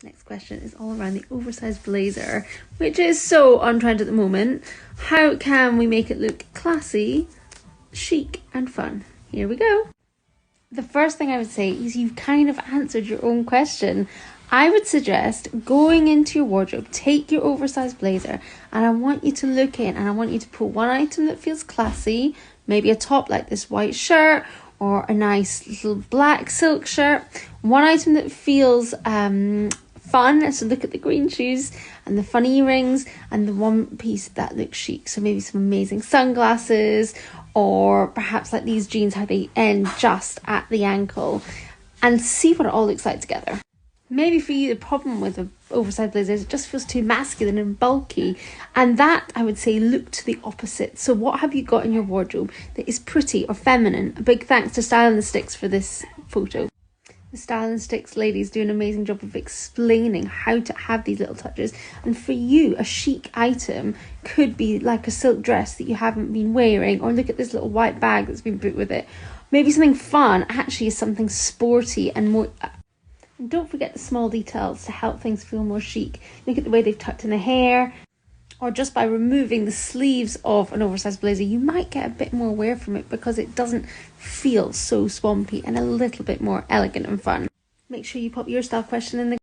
Next question is all around the oversized blazer, which is so on trend at the moment. How can we make it look classy, chic and fun? Here we go. The first thing I would say is you've kind of answered your own question. I would suggest going into your wardrobe, take your oversized blazer, and I want you to look in and I want you to put one item that feels classy, maybe a top like this white shirt or a nice little black silk shirt, one item that feels fun, so look at the green shoes and the fun earrings, and the one piece that looks chic, so maybe some amazing sunglasses, or perhaps like these jeans, how they end just at the ankle, and see what it all looks like together. Maybe for you the problem with an oversized blazer is it just feels too masculine and bulky, and that I would say look to the opposite. So what have you got in your wardrobe that is pretty or feminine? A big thanks to Stylistics for this photo. The Stylistics ladies do an amazing job of explaining how to have these little touches. And for you, a chic item could be like a silk dress that you haven't been wearing, or look at this little white bag that's been put with it. Maybe something fun actually is something sporty and more. And don't forget the small details to help things feel more chic. Look at the way they've tucked in the hair, or just by removing the sleeves of an oversized blazer, you might get a bit more wear from it because it doesn't feel so swampy and a little bit more elegant and fun. Make sure you pop your style question in the